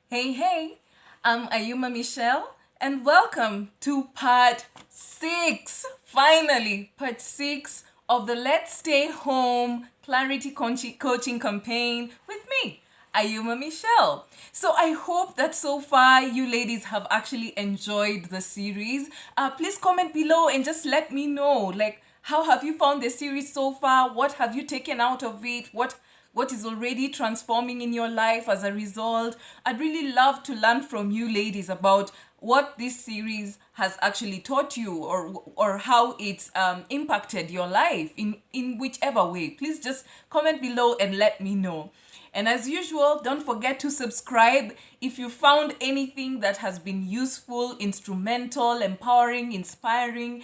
Hey, hey, I'm Ayuma Michelle, and welcome to part 6. Finally, part 6 of the Let's Stay Home Clarity Coaching Campaign with me, Ayuma Michelle. So I hope that so far you ladies have actually enjoyed the series. Please comment below and just let me know, like, how have you found the series so far? What have you taken out of it? What is already transforming in your life as a result? I'd really love to learn from you ladies about what this series has actually taught you, or how it's impacted your life in whichever way. Please just comment below and let me know. And as usual, don't forget to subscribe if you found anything that has been useful, instrumental, empowering, inspiring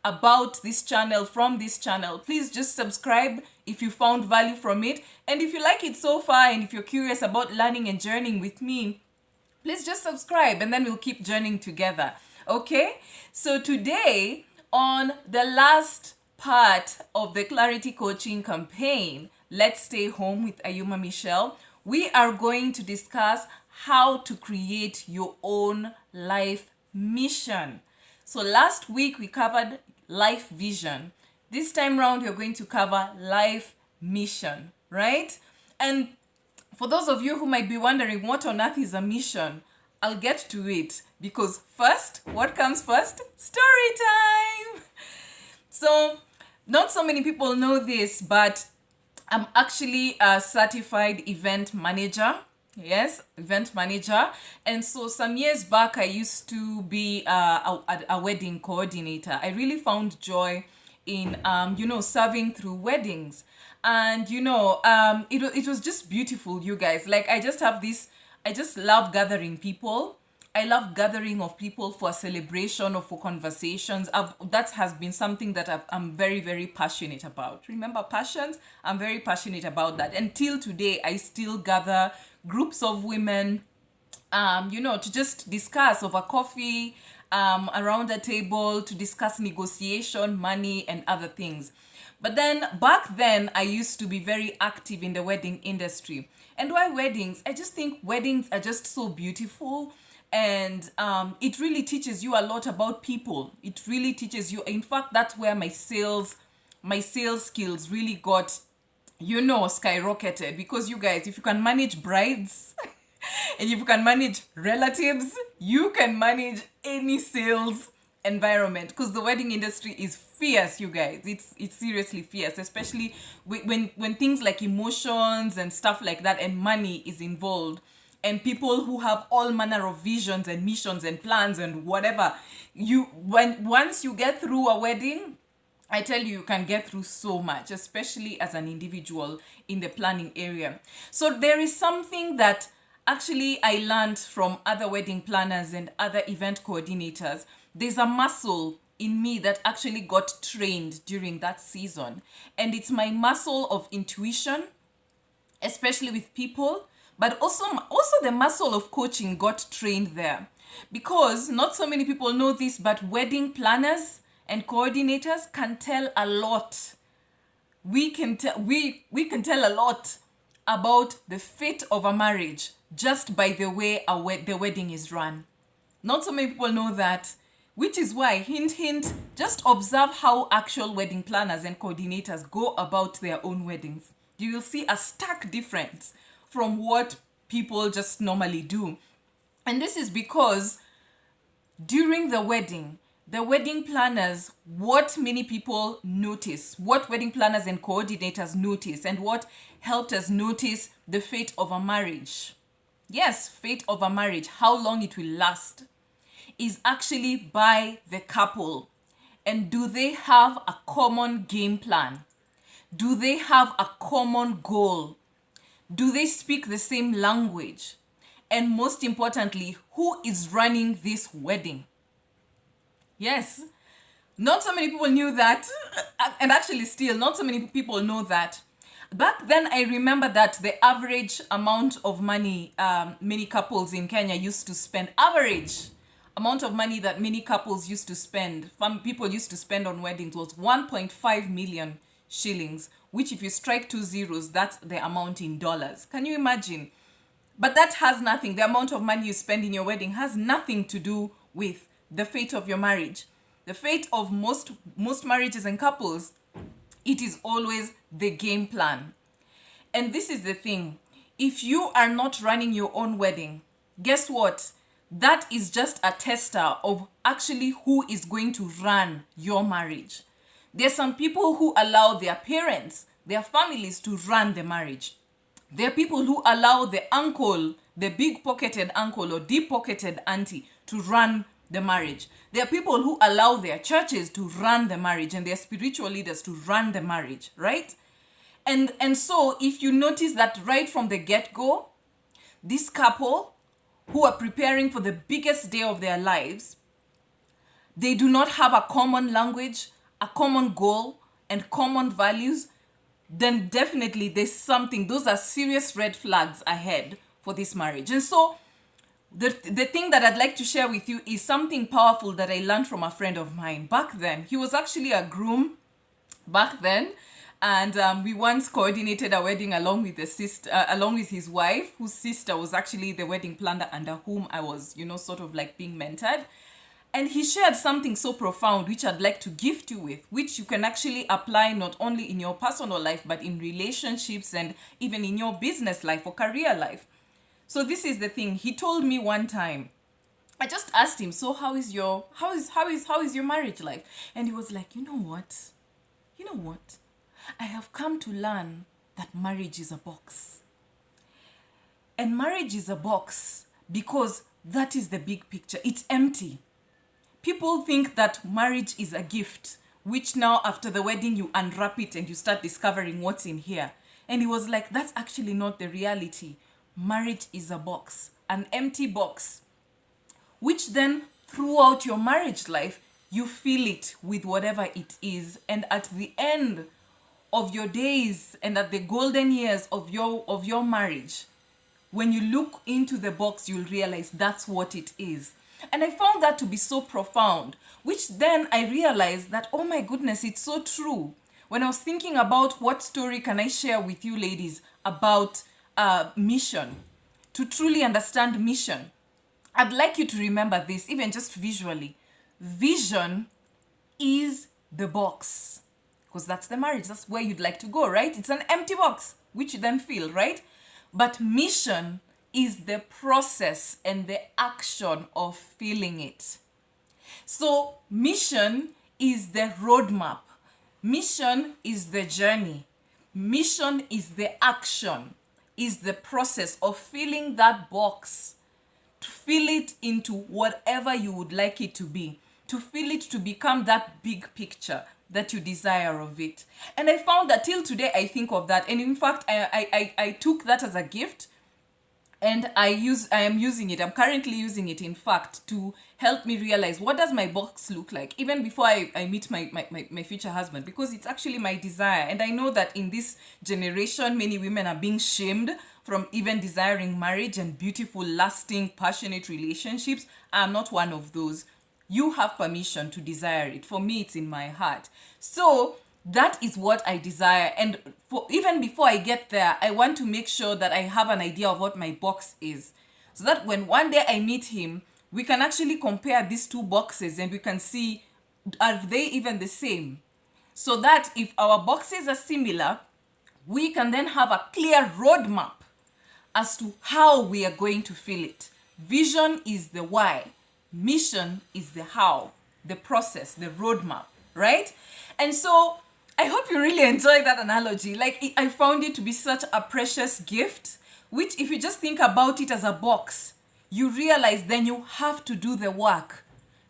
about this channel, from this channel. Please just subscribe if you found value from it. And if you like it so far, and if you're curious about learning and journeying with me, please just subscribe, and then we'll keep journeying together. Okay? So today, on the last part of the Clarity Coaching Campaign, Let's Stay Home with Ayuma Michelle, we are going to discuss how to create your own life mission. So last week we covered life vision. This time round we're going to cover life mission, right? And for those of you who might be wondering what on earth is a mission, I'll get to it, because first, what comes first? Story time! So, not so many people know this, but I'm actually a certified event manager. Yes, event manager. And so some years back, I used to be a wedding coordinator. I really found joy in, serving through weddings. And, it was just beautiful, you guys. Like, I just love gathering people. I love gathering of people for celebration or for conversations. That has been something that I'm very, very passionate about. Remember passions? I'm very passionate about that. Until today, I still gather groups of women, to just discuss over coffee, around a table, to discuss negotiation, money, and other things. But then back then, I used to be very active in the wedding industry. And why weddings? I just think weddings are just so beautiful. And it really teaches you a lot about people. It really teaches you. In fact, that's where my sales skills really got, skyrocketed. Because you guys, if you can manage brides and if you can manage relatives, you can manage any sales environment, because the wedding industry is fierce, you guys. It's seriously fierce, especially when things like emotions and stuff like that and money is involved, and people who have all manner of visions and missions and plans and whatever. Once you get through a wedding, I tell you, you can get through so much, especially as an individual in the planning area. So there is something that actually I learned from other wedding planners and other event coordinators. There's a muscle in me that actually got trained during that season. And it's my muscle of intuition, especially with people, but also the muscle of coaching got trained there. Because not so many people know this, but wedding planners and coordinators can tell a lot. We can tell a lot about the fate of a marriage just by the way the wedding is run. Not so many people know that, which is why, hint, hint, just observe how actual wedding planners and coordinators go about their own weddings. You will see a stark difference from what people just normally do. And this is because during the wedding planners, what many people notice, what wedding planners and coordinators notice, and what helped us notice the fate of a marriage. Yes, fate of a marriage, how long it will last, is actually by the couple. And do they have a common game plan? Do they have a common goal? Do they speak the same language? And most importantly, who is running this wedding? Yes, not so many people knew that. And actually still, not so many people know that. Back then, I remember that the average amount of money many couples in Kenya used to spend, average amount of money that many couples used to spend, people used to spend on weddings, was 1.5 million shillings, which if you strike two zeros, that's the amount in dollars. Can you imagine? But that has nothing, the amount of money you spend in your wedding has nothing to do with the fate of your marriage. The fate of most marriages and couples, it is always the game plan. And this is the thing. If you are not running your own wedding, guess what? That is just a tester of actually who is going to run your marriage. There's some people who allow their parents, their families to run the marriage. There are people who allow the uncle, the big-pocketed uncle or deep-pocketed auntie to run the marriage. There are people who allow their churches to run the marriage and their spiritual leaders to run the marriage, right? And so if you notice that right from the get-go, this couple who are preparing for the biggest day of their lives, they do not have a common language, a common goal, and common values, then definitely there's something. Those are serious red flags ahead for this marriage. And so the thing that I'd like to share with you is something powerful that I learned from a friend of mine. Back then, he was actually a groom back then. And we once coordinated a wedding along with along with his wife, whose sister was actually the wedding planner under whom I was, sort of like being mentored. And he shared something so profound, which I'd like to gift you with, which you can actually apply not only in your personal life, but in relationships and even in your business life or career life. So this is the thing. He told me one time, I just asked him, so how is your marriage life? And he was like, you know what? I have come to learn that marriage is a box. And marriage is a box because that is the big picture. It's empty. People think that marriage is a gift, which now after the wedding you unwrap it and you start discovering what's in here. And he was like, that's actually not the reality. Marriage is a box, an empty box, which then throughout your marriage life, you fill it with whatever it is. And at the end of your days and at the golden years of your marriage, when you look into the box, you'll realize that's what it is. And I found that to be so profound, which then I realized that, oh my goodness, it's so true. When I was thinking about what story can I share with you ladies about mission, to truly understand mission, I'd like you to remember this, even just visually. Vision is the box, because that's the marriage. That's where you'd like to go, right? It's an empty box, which you then fill, right? But mission is the process and the action of filling it. So mission is the roadmap. Mission is the journey. Mission is the action, is the process of filling that box, to fill it into whatever you would like it to be, to fill it to become that big picture that you desire of it. And I found that till today I think of that. And in fact, I took that as a gift. And I'm currently using it, in fact, to help me realize what does my box look like, even before I meet my future husband, because it's actually my desire. And I know that in this generation, many women are being shamed from even desiring marriage and beautiful, lasting, passionate relationships. I'm not one of those. You have permission to desire it. For me, it's in my heart. So that is what I desire. And even before I get there, I want to make sure that I have an idea of what my box is. So that when one day I meet him, we can actually compare these two boxes and we can see, are they even the same? So that if our boxes are similar, we can then have a clear roadmap as to how we are going to fill it. Vision is the why. Mission is the how, the process, the roadmap, right? And so I hope you really enjoyed that analogy. I found it to be such a precious gift, which if you just think about it as a box, you realize then you have to do the work.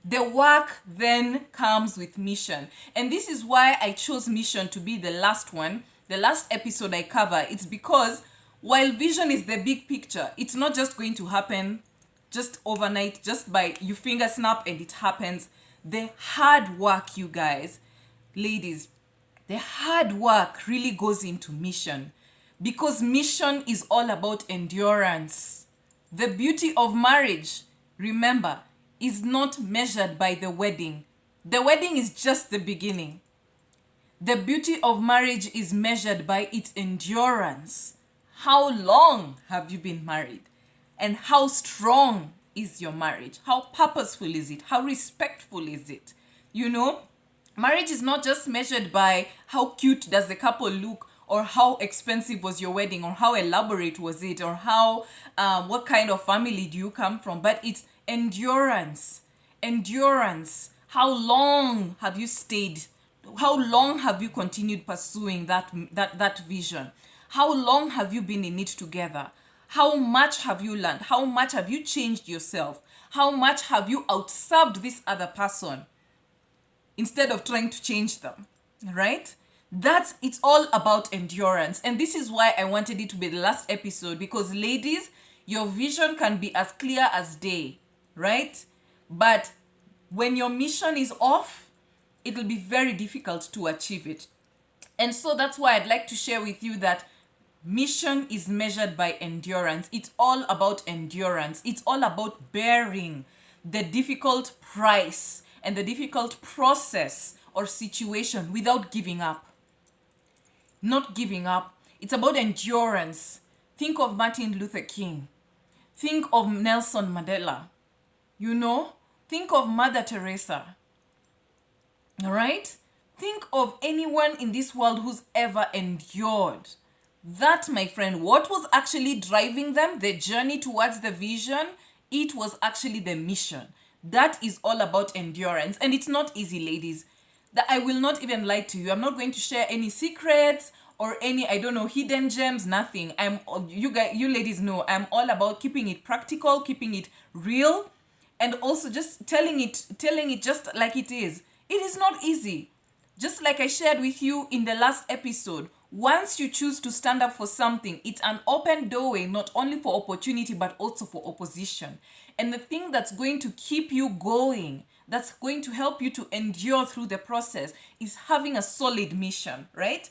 The work then comes with mission. And this is why I chose mission to be the last one, the last episode I cover. It's because while vision is the big picture, it's not just going to happen just overnight, just by you finger snap and it happens. The hard work, you guys, ladies, the hard work really goes into mission, because mission is all about endurance. The beauty of marriage, remember, is not measured by the wedding. The wedding is just the beginning. The beauty of marriage is measured by its endurance. How long have you been married? And how strong is your marriage? How purposeful is it? How respectful is it? You know, marriage is not just measured by how cute does the couple look, or how expensive was your wedding, or how elaborate was it, or how what kind of family do you come from, but it's endurance. How long have you stayed? How long have you continued pursuing that vision? How long have you been in it together? How much have you learned? How much have you changed yourself? How much have you outserved this other person instead of trying to change them, right? It's all about endurance. And this is why I wanted it to be the last episode, because ladies, your vision can be as clear as day, right? But when your mission is off, it will be very difficult to achieve it. And so that's why I'd like to share with you that mission is measured by endurance. It's all about endurance. It's all about bearing the difficult price and the difficult process or situation without giving up. Not giving up. It's about endurance. Think of Martin Luther King. Think of Nelson Mandela. You know, think of Mother Teresa. All right? Think of anyone in this world who's ever endured. That, my friend, what was actually driving them, the journey towards the vision, it was actually the mission. That is all about endurance. And it's not easy, ladies. That I will not even lie to you. I'm not going to share any secrets or any, hidden gems, nothing. You ladies know, I'm all about keeping it practical, keeping it real, and also just telling it just like it is. It is not easy. Just like I shared with you in the last episode, once you choose to stand up for something, it's an open doorway, not only for opportunity, but also for opposition. And the thing that's going to keep you going, that's going to help you to endure through the process, is having a solid mission, right?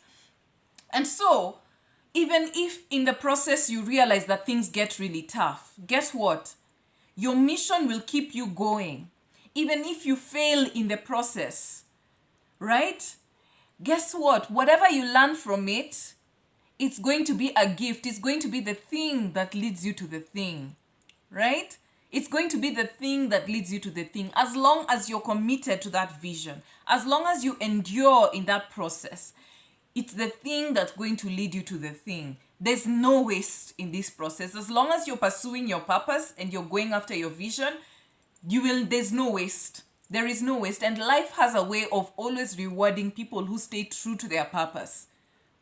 And so, even if in the process you realize that things get really tough, guess what? Your mission will keep you going. Even if you fail in the process, right? Guess what? Whatever you learn from it, it's going to be a gift. It's going to be the thing that leads you to the thing, right? It's going to be the thing that leads you to the thing. As long as you're committed to that vision, as long as you endure in that process, it's the thing that's going to lead you to the thing. There's no waste in this process. As long as you're pursuing your purpose and you're going after your vision, there's no waste. There is no waste. And life has a way of always rewarding people who stay true to their purpose,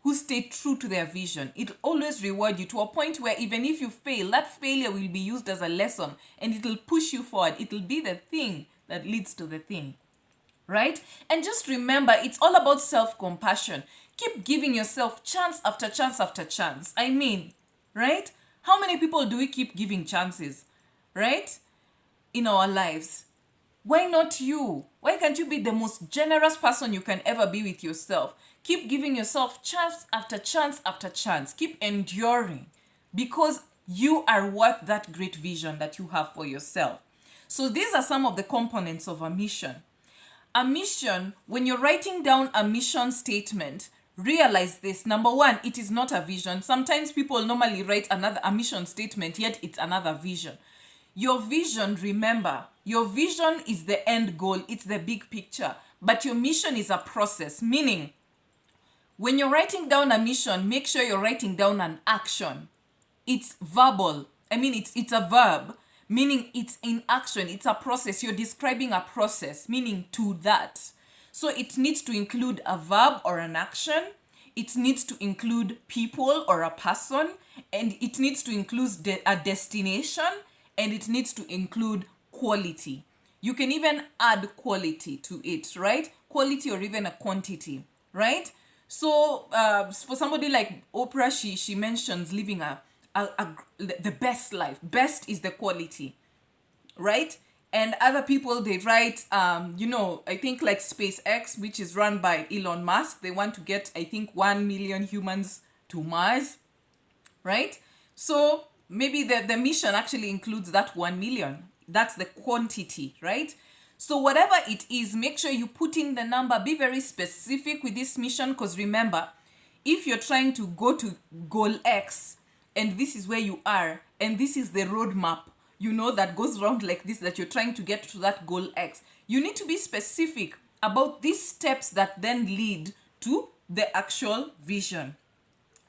who stay true to their vision. It'll always reward you to a point where even if you fail, that failure will be used as a lesson and it'll push you forward. It'll be the thing that leads to the thing, right? And just remember, it's all about self-compassion. Keep giving yourself chance after chance after chance. I mean, right? How many people do we keep giving chances, right? In our lives. Why not you? Why can't you be the most generous person you can ever be with yourself? Keep giving yourself chance after chance after chance. Keep enduring, because you are worth that great vision that you have for yourself. So these are some of the components of a mission. A mission, when you're writing down a mission statement, realize this. Number one, it is not a vision. Sometimes people normally write a mission statement, yet it's another vision. Your vision, remember, your vision is the end goal. It's the big picture. But your mission is a process, meaning when you're writing down a mission, make sure you're writing down an action. It's verbal. It's a verb, meaning it's in action. It's a process. You're describing a process, meaning to that. So it needs to include a verb or an action. It needs to include people or a person. And it needs to include a destination. And it needs to include quality. You can even add quality to it, right? Quality or even a quantity, right? So for somebody like Oprah, she mentions living the best life. Best is the quality, right? And other people, they write, I think like SpaceX, which is run by Elon Musk. They want to get, 1 million humans to Mars, right? So maybe the mission actually includes that 1 million. That's the quantity, right? So whatever it is, make sure you put in the number. Be very specific with this mission, because remember, if you're trying to go to goal X and this is where you are, and this is the roadmap, that goes around like this, that you're trying to get to that goal X. You need to be specific about these steps that then lead to the actual vision.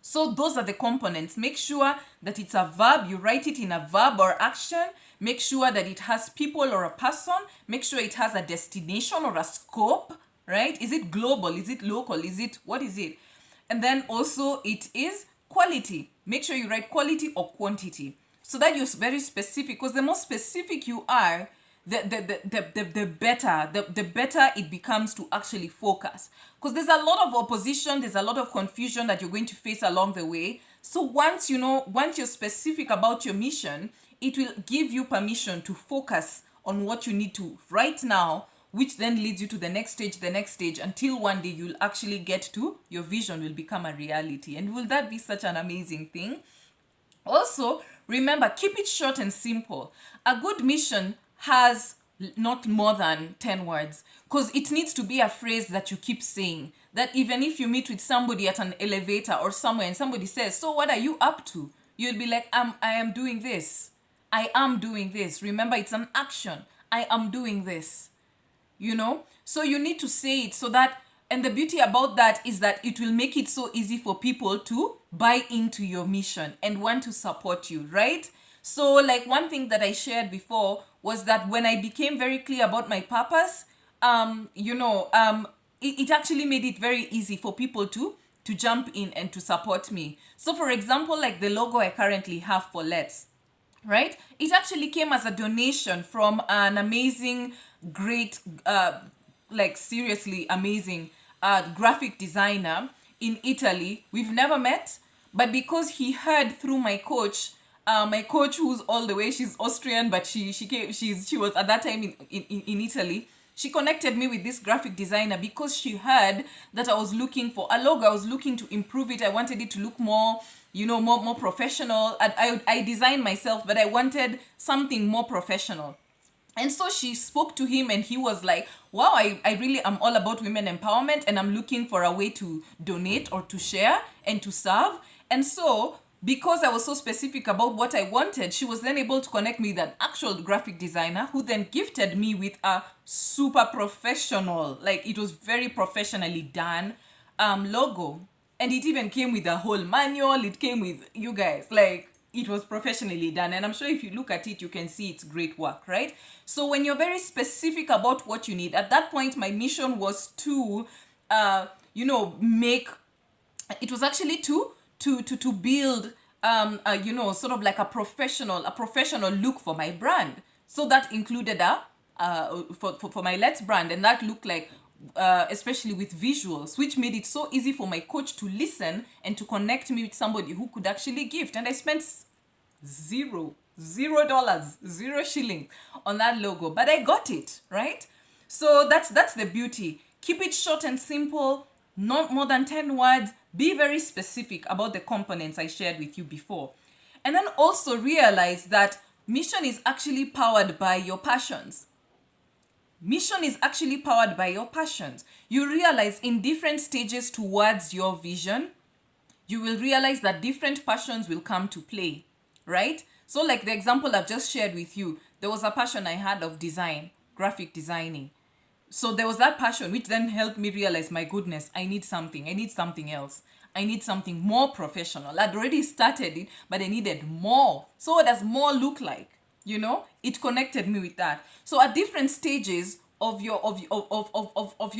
So those are the components. Make sure that it's a verb. You write it in a verb or action. Make sure that it has people or a person. Make sure it has a destination or a scope, right? Is it global? Is it local? What is it? And then also it is quality. Make sure you write quality or quantity, so that you're very specific, because the more specific you are, the better it becomes to actually focus. Because there's a lot of opposition, there's a lot of confusion that you're going to face along the way. So once you're specific about your mission, it will give you permission to focus on what you need to right now, which then leads you to the next stage, until one day you'll actually get to your vision will become a reality. And will that be such an amazing thing? Also, remember, keep it short and simple. A good mission has not more than 10 words, because it needs to be a phrase that you keep saying, that even if you meet with somebody at an elevator or somewhere and somebody says, so what are you up to? You'll be like, I am doing this. I am doing this. Remember, it's an action. I am doing this. So you need to say it, so that, and the beauty about that is that it will make it so easy for people to buy into your mission and want to support you, right? So like one thing that I shared before was that when I became very clear about my purpose, it actually made it very easy for people to jump in and to support me. So for example, like the logo I currently have for LetS, right? It actually came as a donation from an amazing, great, seriously amazing graphic designer in Italy. We've never met, but because he heard through my coach who's all the way, she's Austrian, but she was at that time in Italy. She connected me with this graphic designer because she heard that I was looking for a logo. I was looking to improve it. I wanted it to look more, more professional. I designed myself, but I wanted something more professional. And so she spoke to him and he was like, wow, I really am all about women empowerment, and I'm looking for a way to donate or to share and to serve. And so because I was so specific about what I wanted, she was then able to connect me with an actual graphic designer who then gifted me with a super professional, like it was very professionally done logo. And it even came with a whole manual. It came with, you guys, like it was professionally done. And I'm sure if you look at it, you can see it's great work, right? So when you're very specific about what you need, at that point, my mission was to, it was actually to build sort of like a professional look for my brand. So that included for my LetS brand, and that looked like especially with visuals, which made it so easy for my coach to listen and to connect me with somebody who could actually gift. And I spent $0 shilling on that logo, but I got it, right? So that's the beauty. Keep it short and simple, not more than 10 words. Be very specific about the components I shared with you before. And then also realize that mission is actually powered by your passions. Mission is actually powered by your passions. You realize in different stages towards your vision, you will realize that different passions will come to play, right? So like the example I've just shared with you, there was a passion I had of design, graphic designing. So there was that passion which then helped me realize, my goodness, I need something else. I need something more professional. I'd already started it, but I needed more. So what does more look like? It connected me with that. So at different stages of your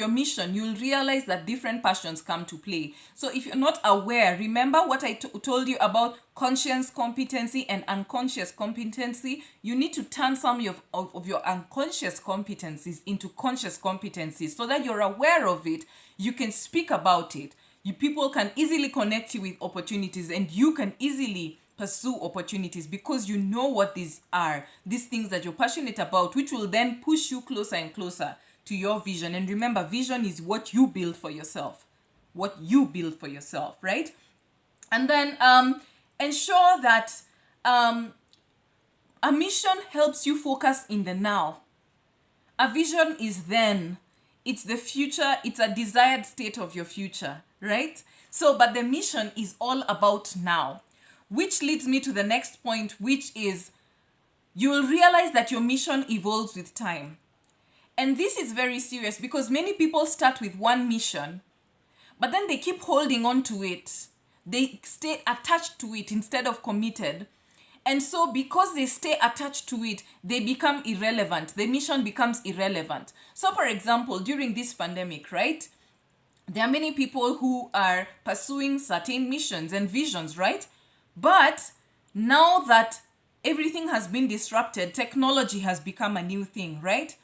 mission, you'll realize that different passions come to play. So if you're not aware, remember what I told you about conscious competency and unconscious competency. You need to turn some of your unconscious competencies into conscious competencies, so that you're aware of it. You can speak about it. People can easily connect you with opportunities, and you can easily pursue opportunities because you know what these are, these things that you're passionate about, which will then push you closer and closer to your vision. And remember, vision is what you build for yourself, right? And then ensure that a mission helps you focus in the now. A vision is then, it's the future, it's a desired state of your future, right? So, but the mission is all about now. which leads me to the next point, which is you will realize that your mission evolves with time. And this is very serious because many people start with one mission, but then they keep holding on to it. They stay attached to it instead of committed. And so because they stay attached to it, they become irrelevant. The mission becomes irrelevant. So for example, during this pandemic, right? There are many people who are pursuing certain missions and visions, right? But now that everything has been disrupted, technology has become a new thing, right?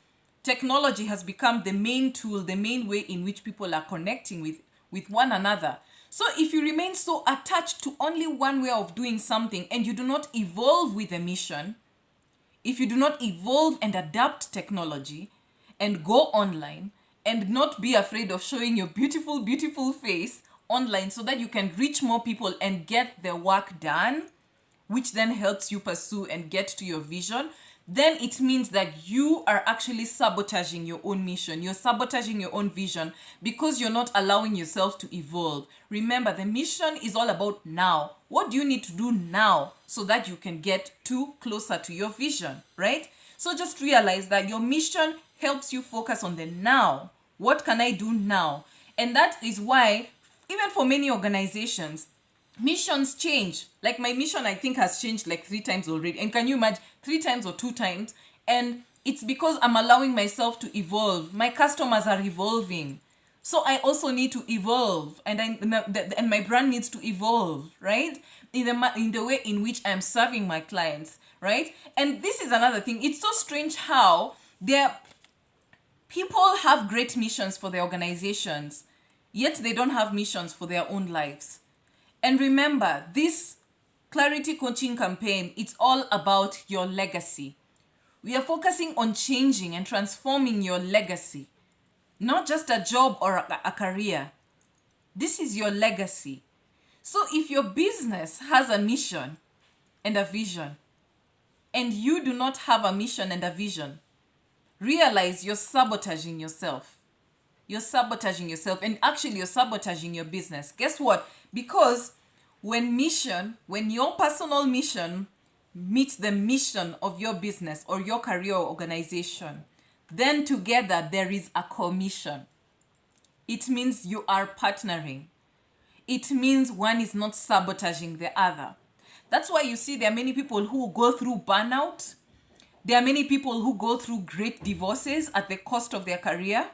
Technology has become the main tool, the main way in which people are connecting with one another. So if you remain so attached to only one way of doing something and you do not evolve with the mission, if you do not evolve and adapt technology and go online and not be afraid of showing your beautiful, beautiful face online so that you can reach more people and get the work done, which then helps you pursue and get to your vision, then it means that you are actually sabotaging your own mission. You're sabotaging your own vision because you're not allowing yourself to evolve. Remember, the mission is all about now. What do you need to do now so that you can get closer to your vision, right? So just realize that your mission helps you focus on the now. What can I do now? And that is why, even for many organizations, missions change. Like my mission, I think, has changed like 3 times already. And can you imagine 3 times or 2 times? And it's because I'm allowing myself to evolve. My customers are evolving. So I also need to evolve. And my brand needs to evolve, right? In the way in which I'm serving my clients, right? And this is another thing. It's so strange how people have great missions for their organizations, yet they don't have missions for their own lives. And remember, this Clarity Coaching campaign, it's all about your legacy. We are focusing on changing and transforming your legacy, not just a job or a career. This is your legacy. So if your business has a mission and a vision, and you do not have a mission and a vision, realize you're sabotaging yourself. You're sabotaging yourself, and actually you're sabotaging your business. Guess what? Because when your personal mission meets the mission of your business or your career or organization, then together there is a commission. It means you are partnering. It means one is not sabotaging the other. That's why you see there are many people who go through burnout. There are many people who go through great divorces at the cost of their career,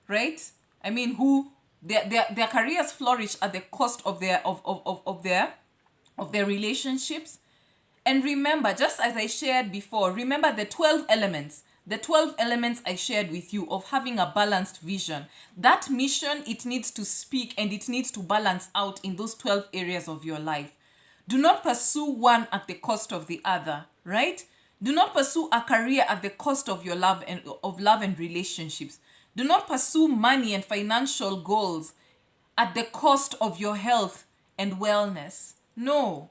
right? I mean, who their careers flourish at the cost of their relationships. And remember, just as I shared before, remember the 12 elements. The 12 elements I shared with you of having a balanced vision. That mission, it needs to speak and it needs to balance out in those 12 areas of your life. Do not pursue one at the cost of the other, right? Do not pursue a career at the cost of your love and relationships. Do not pursue money and financial goals at the cost of your health and wellness. No.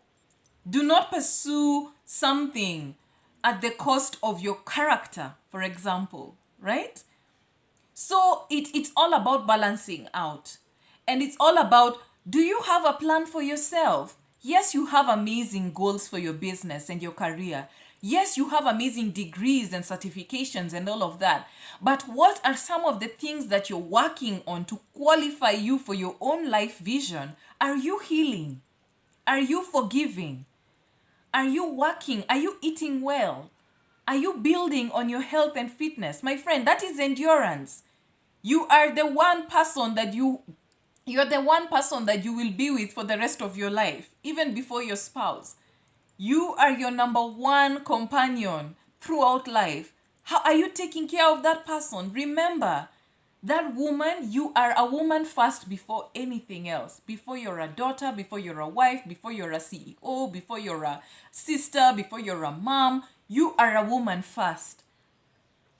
Do not pursue something at the cost of your character, for example, right? So it's all about balancing out. And it's all about, do you have a plan for yourself? Yes, you have amazing goals for your business and your career. Yes, you have amazing degrees and certifications and all of that. But what are some of the things that you're working on to qualify you for your own life vision? Are you healing? Are you forgiving? Are you working? Are you eating well? Are you building on your health and fitness? My friend, that is endurance. You are the one person that you're the one person that you will be with for the rest of your life, even before your spouse. You are your number one companion throughout life. How are you taking care of that person? Remember, that woman, you are a woman first before anything else. Before you're a daughter, before you're a wife, before you're a CEO, before you're a sister, before you're a mom, you are a woman first.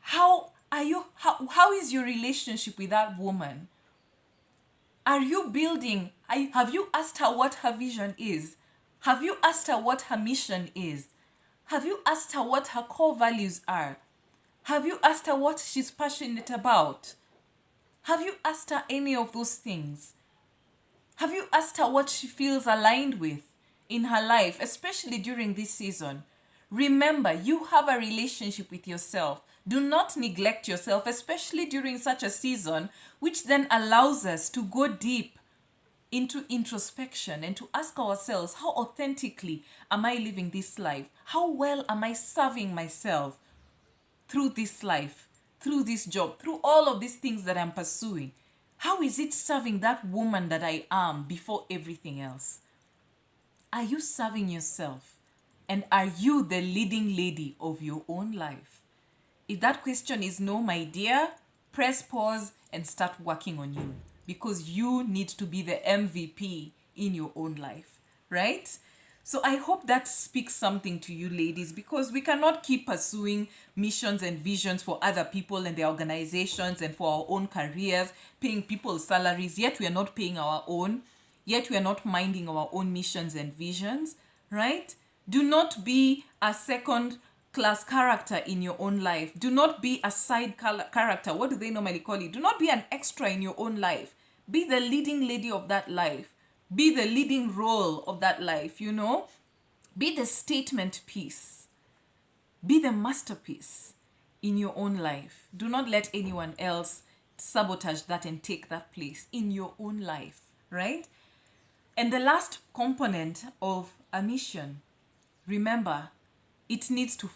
How is your relationship with that woman? Are you building? Have you asked her what her vision is? Have you asked her what her mission is? Have you asked her what her core values are? Have you asked her what she's passionate about? Have you asked her any of those things? Have you asked her what she feels aligned with? in her life, especially during this season. Remember, you have a relationship with yourself. Do not neglect yourself, especially during such a season, which then allows us to go deep into introspection and to ask ourselves, how authentically am I living this life? How well am I serving myself through this life, through this job, through all of these things that I'm pursuing? How is it serving that woman that I am before everything else? Are you serving yourself? And are you the leading lady of your own life? If that question is no, my dear, press pause and start working on you, because you need to be the MVP in your own life, right? So I hope that speaks something to you, ladies, because we cannot keep pursuing missions and visions for other people and their organizations and for our own careers, paying people's salaries, yet we are not paying our own, yet we are not minding our own missions and visions, right? Do not be a second class character in your own life. Do not be a side character. What do they normally call it? Do not be an extra in your own life. Be the leading lady of that life. Be the leading role of that life, you know. Be the statement piece. Be the masterpiece in your own life. Do not let anyone else sabotage that and take that place in your own life, right? And the last component of a mission, remember, it needs to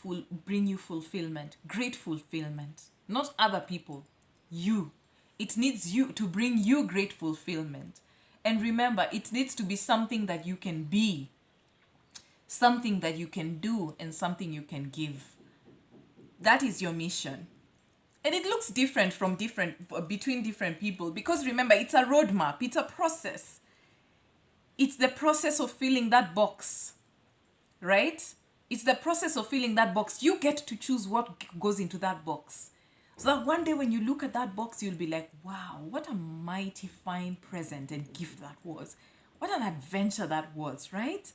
bring you fulfillment, great fulfillment, not other people, you. It needs you to bring you great fulfillment. And remember, it needs to be something that you can be, something that you can do, and something you can give. That is your mission. And it looks different between different people, because remember, it's a roadmap, it's a process. It's the process of filling that box, right? It's the process of filling that box. You get to choose what goes into that box. So that one day when you look at that box, you'll be like, wow, what a mighty fine present and gift that was. What an adventure that was, right?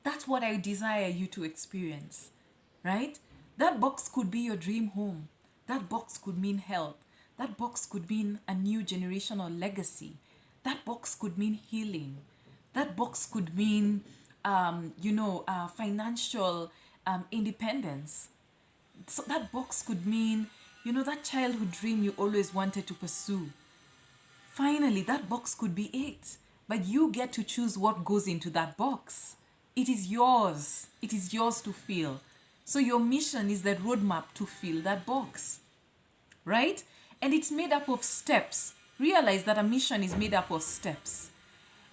That's what I desire you to experience, right? That box could be your dream home. That box could mean health. That box could mean a new generational legacy. That box could mean healing. That box could mean, financial independence. So that box could mean, that childhood dream you always wanted to pursue. Finally, that box could be it. But you get to choose what goes into that box. It is yours. It is yours to fill. So your mission is the roadmap to fill that box, right? And it's made up of steps. Realize that a mission is made up of steps.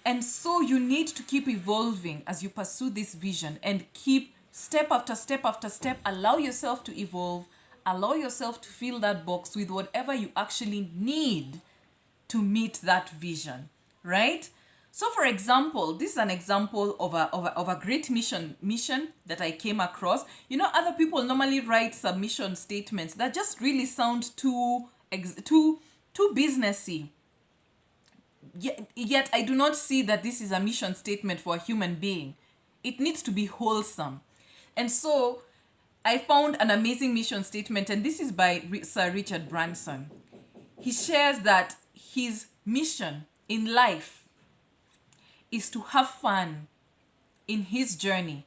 And so you need to keep evolving as you pursue this vision and keep step after step after step. Allow yourself to evolve. Allow yourself to fill that box with whatever you actually need to meet that vision, right? So for example, this is an example of a great mission that I came across. Other people normally write submission statements that just really sound too businessy. Yet I do not see that this is a mission statement for a human being. It needs to be wholesome. And so I found an amazing mission statement, and this is by Sir Richard Branson. He shares that his mission in life is to have fun in his journey.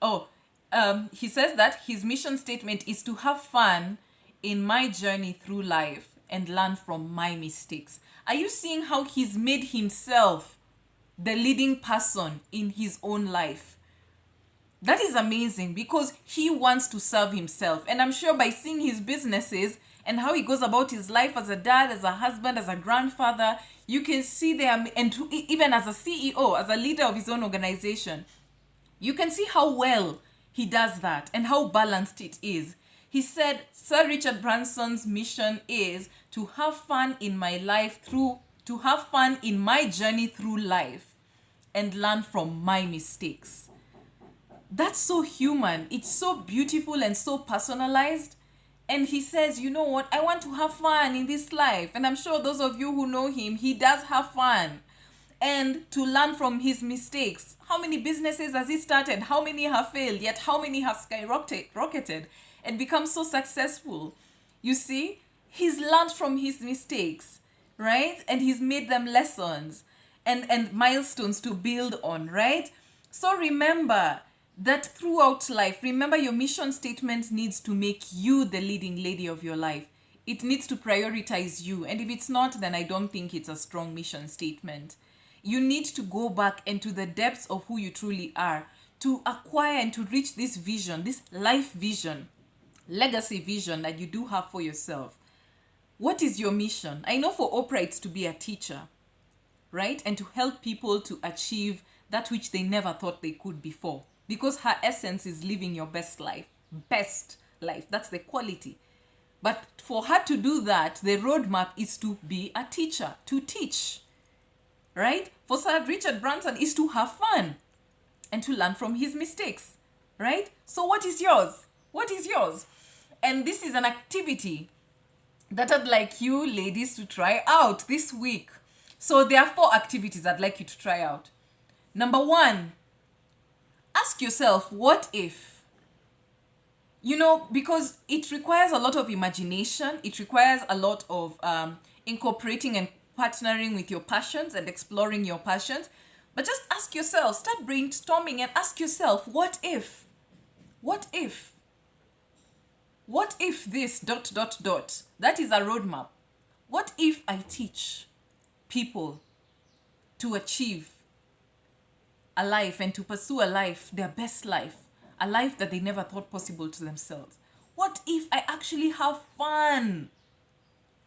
He says that his mission statement is to have fun in my journey through life and learn from my mistakes. Are you seeing how he's made himself the leading person in his own life? That is amazing, because he wants to serve himself. And I'm sure by seeing his businesses and how he goes about his life as a dad, as a husband, as a grandfather, you can see there, and even as a CEO, as a leader of his own organization, you can see how well he does that and how balanced it is. He said, Sir Richard Branson's mission is to have fun in my life to have fun in my journey through life and learn from my mistakes. That's so human. It's so beautiful and so personalized. And he says, you know what? I want to have fun in this life. And I'm sure those of you who know him, he does have fun. And to learn from his mistakes. How many businesses has he started? How many have failed? Yet how many have skyrocketed and become so successful? You see, he's learned from his mistakes, right? And he's made them lessons. and milestones to build on, right? So remember that throughout life, remember your mission statement needs to make you the leading lady of your life. It needs to prioritize you. And if it's not, then I don't think it's a strong mission statement. You need to go back into the depths of who you truly are to acquire and to reach this vision, this life vision, legacy vision that you do have for yourself. What is your mission? I know for Oprah it's to be a teacher, right? And to help people to achieve that which they never thought they could before. Because her essence is living your best life. Best life. That's the quality. But for her to do that, the roadmap is to be a teacher, to teach, right? For Sir Richard Branson is to have fun and to learn from his mistakes, right? So what is yours? What is yours? And this is an activity that I'd like you ladies to try out this week. So there are 4 activities I'd like you to try out. Number 1, ask yourself, what if? You know, because it requires a lot of imagination. It requires a lot of incorporating and partnering with your passions and exploring your passions. But just ask yourself, start brainstorming and ask yourself, what if? What if? What if this ... That is a roadmap. What if I teach people to achieve a life and to pursue a life, their best life, a life that they never thought possible to themselves? What if I actually have fun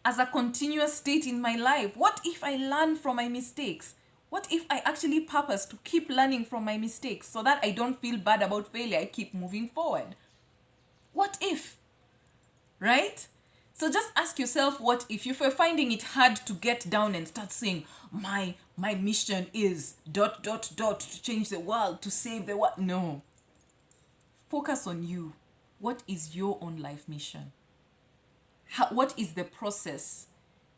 as a continuous state in my life? What if I learn from my mistakes? What if I actually purpose to keep learning from my mistakes so that I don't feel bad about failure? I keep moving forward. What if? Right? So just ask yourself, what if? If you're finding it hard to get down and start saying, my mission is ... to change the world, to save the world. No. Focus on you. What is your own life mission? What is the process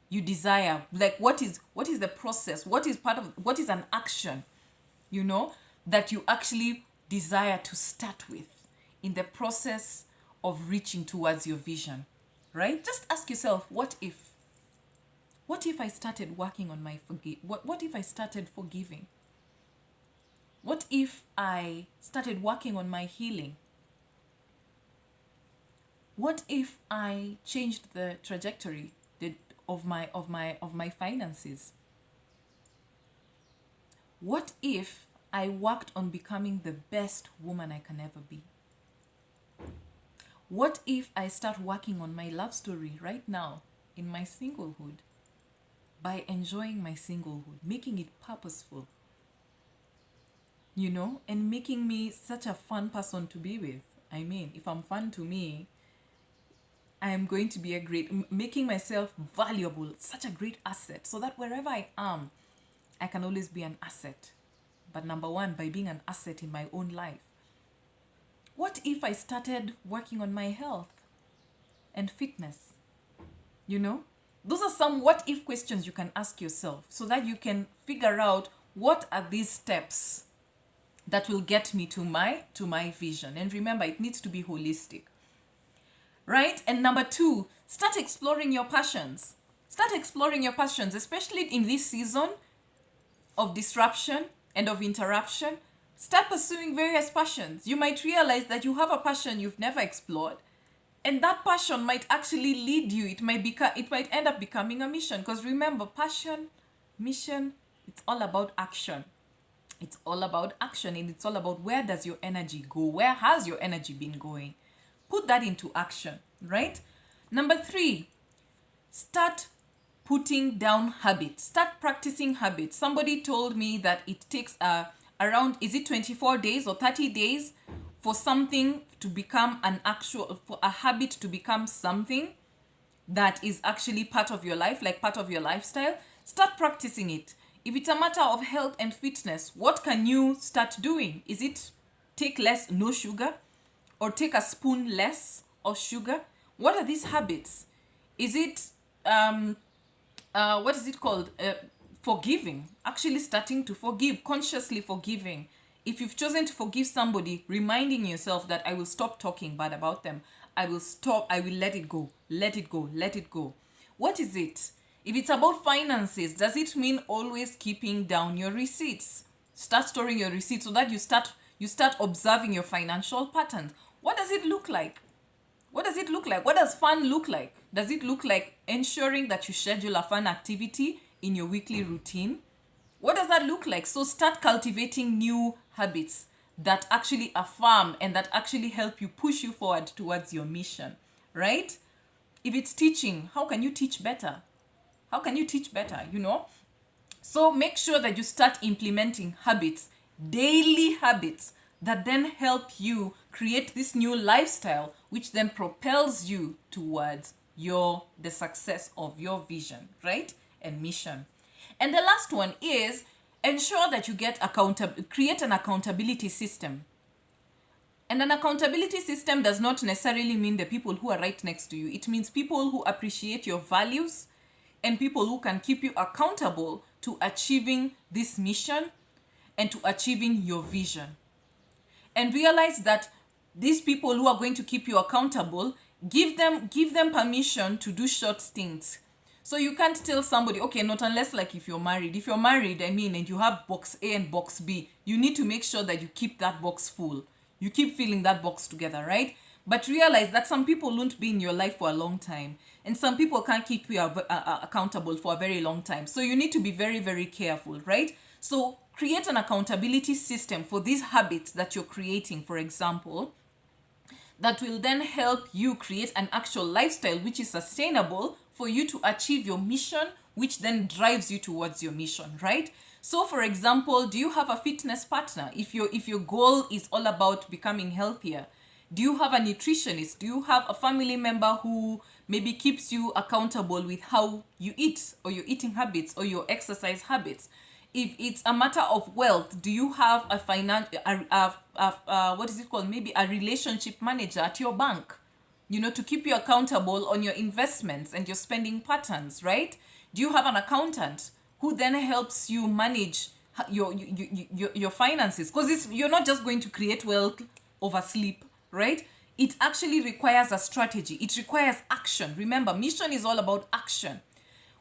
you desire? Like, what is the process? What is an action, that you actually desire to start with in the process of reaching towards your vision, right? Just ask yourself, what if? What if I started working on my what if I started forgiving? What if I started working on my healing? What if I changed the trajectory of my finances? What if I worked on becoming the best woman I can ever be? What if I start working on my love story right now in my singlehood by enjoying my singlehood, making it purposeful, and making me such a fun person to be with? I mean, if I'm fun to me, I am going to be making myself valuable, such a great asset, so that wherever I am, I can always be an asset. But number 1, by being an asset in my own life. What if I started working on my health and fitness? Those are some what if questions you can ask yourself so that you can figure out what are these steps that will get me to my vision. And remember, it needs to be holistic. Right? And number 2, start exploring your passions. Start exploring your passions, especially in this season of disruption and of interruption. Start pursuing various passions. You might realize that you have a passion you've never explored, and that passion might actually lead you. It might end up becoming a mission. Because remember, passion, mission, it's all about action. It's all about action, and it's all about where does your energy go? Where has your energy been going? Put that into action, right? Number 3, start putting down habits. Start practicing habits. Somebody told me that it takes around, is it 24 days or 30 days for something to become for a habit to become something that is actually part of your life, like part of your lifestyle. Start practicing it. If it's a matter of health and fitness, what can you start doing? Is it take no sugar, or take a spoon less of sugar? What are these habits? Is it what is it called? Forgiving. Actually starting to forgive, consciously forgiving. If you've chosen to forgive somebody, reminding yourself that I will stop talking bad about them. I will let it go. Let it go. Let it go. What is it? If it's about finances, does it mean always keeping down your receipts? Start storing your receipts so that you start observing your financial patterns. What does it look like? What does it look like? What does fun look like? Does it look like ensuring that you schedule a fun activity in your weekly routine? What does that look like? So start cultivating new habits that actually affirm and that actually help you push you forward towards your mission, right? If it's teaching, how can you teach better? How can you teach better, So make sure that you start implementing habits, daily habits, that then help you create this new lifestyle, which then propels you towards the success of your vision, right? And mission. And the last one is ensure that you create an accountability system. And an accountability system does not necessarily mean the people who are right next to you. It means people who appreciate your values and people who can keep you accountable to achieving this mission and to achieving your vision. And realize that these people who are going to keep you accountable, give them permission to do short stints. So you can't tell somebody, okay, not unless like if you're married. If you're married, and you have box A and box B, you need to make sure that you keep that box full. You keep filling that box together, right? But realize that some people won't be in your life for a long time. And some people can't keep you accountable for a very long time. So you need to be very, very careful, right? So create an accountability system for these habits that you're creating, for example, that will then help you create an actual lifestyle which is sustainable for you to achieve your mission, which then drives you towards your mission, right? So for example, do you have a fitness partner? If your goal is all about becoming healthier, do you have a nutritionist? Do you have a family member who maybe keeps you accountable with how you eat, or your eating habits, or your exercise habits? If it's a matter of wealth, do you have maybe a relationship manager at your bank, to keep you accountable on your investments and your spending patterns, right? Do you have an accountant who then helps you manage your finances? Because you're not just going to create wealth over sleep, right? It actually requires a strategy. It requires action. Remember, mission is all about action.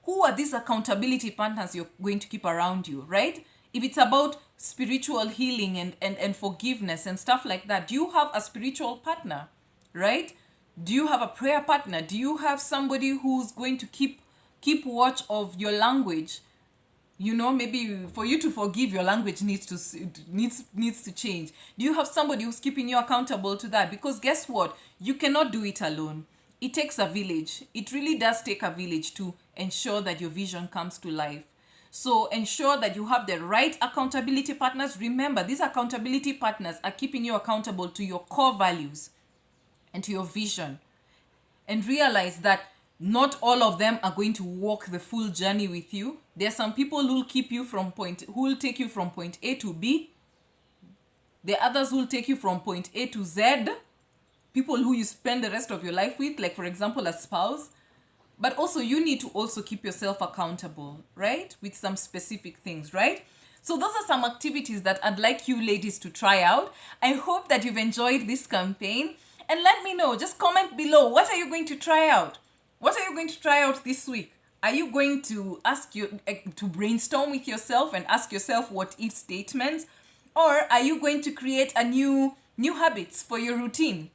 Who are these accountability partners you're going to keep around you, right? If it's about spiritual healing and forgiveness and stuff like that, do you have a spiritual partner, right? Do you have a prayer partner? Do you have somebody who's going to keep watch of your language? Maybe for you to forgive, your language needs to change. Do you have somebody who's keeping you accountable to that? Because guess what? You cannot do it alone. It takes a village. It really does take a village to ensure that your vision comes to life. So ensure that you have the right accountability partners. Remember, these accountability partners are keeping you accountable to your core values and to your vision. And realize that not all of them are going to walk the full journey with you. There are some people who will take you from point A to B. There are others who will take you from point A to Z. People who you spend the rest of your life with, like for example, a spouse. But also you need to also keep yourself accountable, right? With some specific things, right? So those are some activities that I'd like you ladies to try out. I hope that you've enjoyed this campaign. And let me know, just comment below, what are you going to try out? What are you going to try out this week? Are you going to to brainstorm with yourself and ask yourself what if statements? Or are you going to create a new habits for your routine,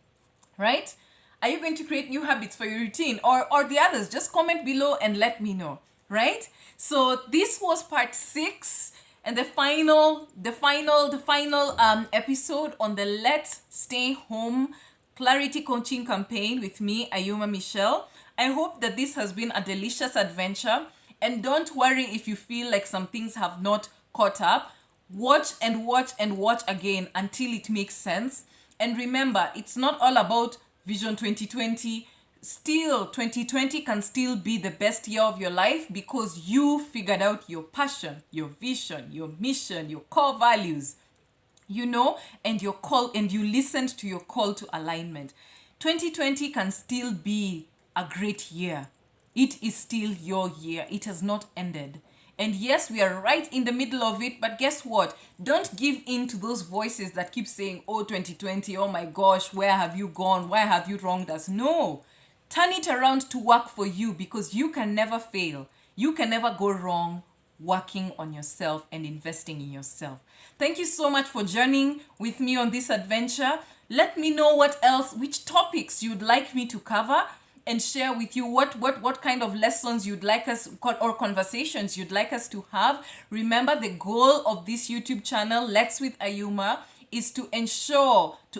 right? Are you going to create new habits for your routine or the others? Just comment below and let me know, right? So this was part 6 and the final episode on the Let's Stay Home Clarity Coaching Campaign with me, Ayuma Michelle. I hope that this has been a delicious adventure, and don't worry if you feel like some things have not caught up. Watch and watch and watch again until it makes sense. And remember, it's not all about Vision 2020. Still, 2020 can still be the best year of your life because you figured out your passion, your vision, your mission, your core values, and your call, and you listened to your call to alignment. 2020 can still be a great year. It is still your year. It has not ended. And yes, we are right in the middle of it, but guess what? Don't give in to those voices that keep saying, oh, 2020, oh my gosh, where have you gone? Why have you wronged us? No. Turn it around to work for you because you can never fail. You can never go wrong working on yourself and investing in yourself. Thank you so much for journeying with me on this adventure. Let me know which topics you'd like me to cover, and share with you what kind of lessons you'd like us, or conversations you'd like us to have. Remember, the goal of this YouTube channel, Let's with Ayuma, is to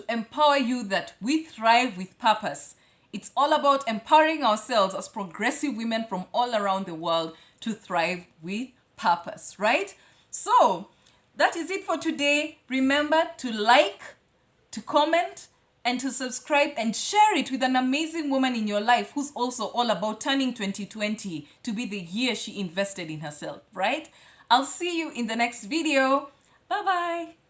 empower you that we thrive with purpose. It's all about empowering ourselves as progressive women from all around the world to thrive with purpose, right? So that is it for today. Remember to like, to comment, and to subscribe, and share it with an amazing woman in your life who's also all about turning 2020 to be the year she invested in herself, right? I'll see you in the next video. Bye-bye.